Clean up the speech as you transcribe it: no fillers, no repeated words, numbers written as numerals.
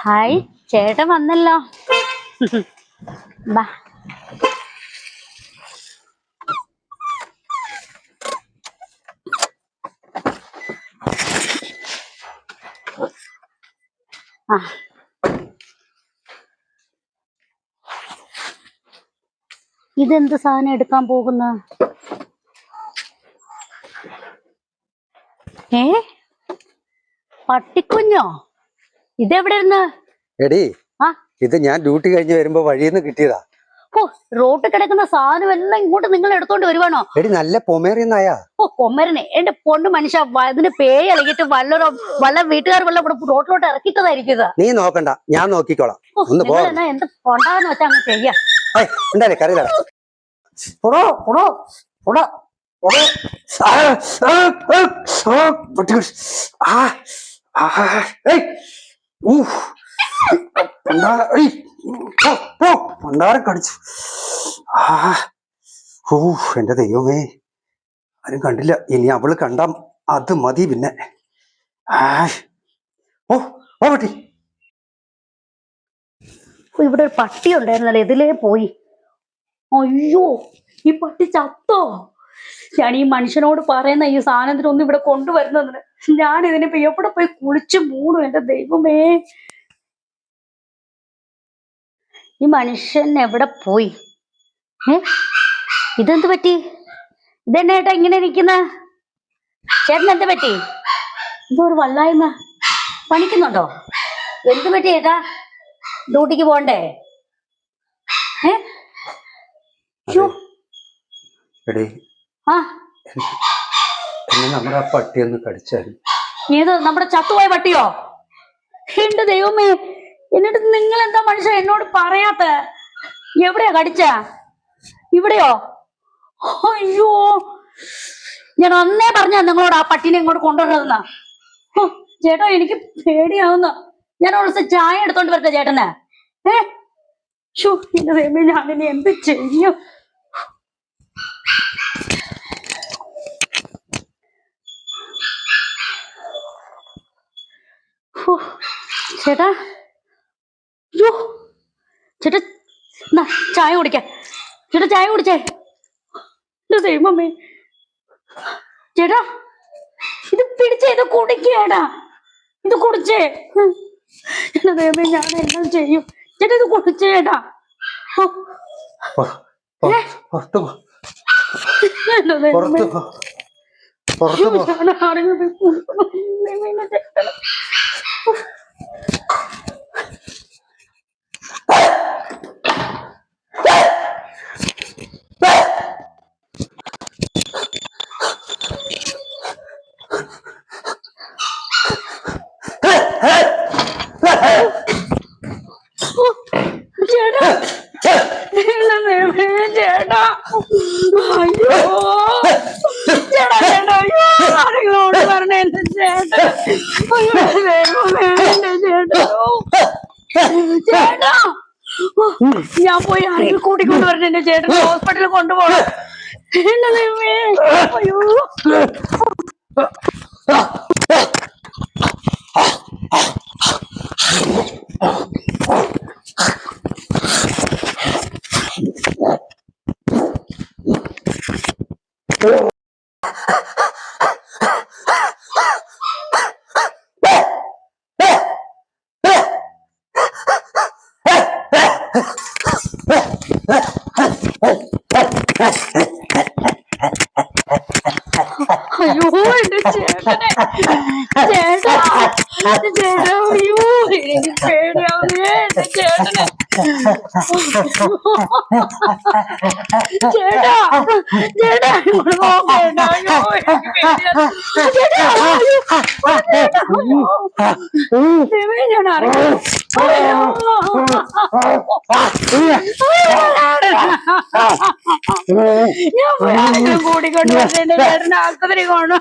Hi, ചേട്ടൻ വന്നല്ലോ. ബാ. ആ, ഇതെന്ത് സാധനം എടുക്കാൻ പോകുന്ന? പട്ടിക്കുഞ്ഞോ? ഇതെവിടെ ഇരുന്ന്? എടി, ഇത് ഞാൻ ഡ്യൂട്ടി കഴിഞ്ഞ് വരുമ്പോ വഴിന്ന് കിട്ടിയതാ. ഓ, റോട്ടിൽ കിടക്കുന്ന സാധനം എല്ലാം ഇങ്ങോട്ട് നിങ്ങൾ എടുത്തോണ്ട് വരുവാണോ? എടി, നല്ല പൊമേറിയൻ നായ. ഓ, കൊമ്മരനെ എന്റെ പൊണ്ണു മനുഷ്യ, ഇതിന് പേയ് ഇളകിട്ട് വല്ല വീട്ടുകാർ വല്ല റോട്ടിലോട്ട് ഇറക്കിട്ടതായിരിക്കും. നീ നോക്കണ്ട, ഞാൻ നോക്കിക്കോളാം. എന്ത് കൊണ്ടാന്ന് വെച്ചാ അങ്ങ് ചെയ്യാ. കറിയില്ല. കടിച്ചു. എന്റെ ദൈവമേ, ആരും കണ്ടില്ല. ഇനി അവള് കണ്ട അത് മതി. പിന്നെ പട്ടി, ഇവിടെ ഒരു പട്ടി ഉണ്ടായിരുന്നല്ലോ, ഇതിലേ പോയി. അയ്യോ, ഈ പട്ടി ചത്തോ? ഞാൻ ഈ മനുഷ്യനോട് പറയുന്ന ഈ സാധനത്തിനൊന്നും ഇവിടെ കൊണ്ടുവരുന്നതിന് ഞാൻ ഇതിനിപ്പോ എവിടെ പോയി കുളിച്ചു മൂടും? എന്റെ ദൈവമേ, ഈ മനുഷ്യൻ എവിടെ പോയി? ഇതെന്ത് പറ്റി? ഇതെന്നെ ഏട്ടാ ഇങ്ങനെ ഇരിക്കുന്ന? ചേട്ടൻ എന്ത് പറ്റി? ഇതൊരു വല്ലായ്മ. പണിക്കുന്നുണ്ടോ? എന്ത് പറ്റി ഏട്ടാ? ഡ്യൂട്ടിക്ക് പോണ്ടേ? നമ്മുടെ പട്ടിയൊന്ന് കടിച്ചാൽ. ഏത്? നമ്മുടെ ചത്തുപോയ പട്ടിയോ? എന്റെ ദൈവമേ, എന്നിട്ട് നിങ്ങൾ എന്താ മനുഷ്യ എന്നോട് പറയാത്ത? എവിടെയാ കടിച്ച? ഇവിടെയോ? അയ്യോ, ഞാൻ അന്നേ പറഞ്ഞ നിങ്ങളോട് ആ പട്ടീനെ ഇങ്ങോട്ട് കൊണ്ടുവരണമെന്നാ. ചേട്ടാ, എനിക്ക് പേടിയാവുന്ന. ഞാൻ ഒരു ദിവസം ചായ എടുത്തോണ്ട് വരട്ടെ ചേട്ടന്? എന്റെ ദൈവമേ, ഞാനിനി എന്ത് ചെയ്യും? ചേട്ടാ, അയ്യോ ചേട്ടാ, ചായ കുടിക്ക. ചേട്ടാ, ചായ കുടിച്ചേ. എന്റെ ദൈവമേ, ചേട്ടാ ഇത് പിടിച്ചേ, ഇത് കുടിക്കേടാ, ഇത് കുടിച്ചേ. എന്റെ ദൈവമേ, ഞാൻ എല്ലാം ചെയ്യും. ചേട്ടാ, ഇത് കുടിച്ചേടാ. എന്റെ ദൈവമേ, ചേട്ടാ, അയ്യോ ചേട്ടാ, ചേട്ടാ, അയ്യോ ആരെങ്കിലോട് പറഞ്ഞ എന്റെ ചേട്ടാ, എന്റെ ചേട്ടാ, ചേട്ടാ, ഞാൻ പോയി ആരെങ്കിലും കൂട്ടിക്കൊണ്ട് വരണ എന്റെ ചേട്ടനെ ഹോസ്പിറ്റലിൽ കൊണ്ടുപോകണം. എന്റെ ദൈവമേ, അയ്യോ. അയ്യോ, എന്റെ ചേട്ടനെ, ചേട്ടാ, ചേട്ടാ, അയ്യോ എനിക്ക് പേടിയാവുന്നേ എന്റെ ചേട്ടനെ. ചേട്ടാ, ചേട്ടാ, ഇങ്ങോട്ട് നോക്കേണ്ട. അയ്യോ, എനിക്ക് പേടിയാ. ചേട്ടാ, ഞാൻ അറിയാം. ഞാൻ പോയി ആരെങ്കിലും കൂടിക്കൊണ്ട് വന്ന് എന്റെ ചേട്ടനെ ആസ്പത്രി കൊണ്ടു.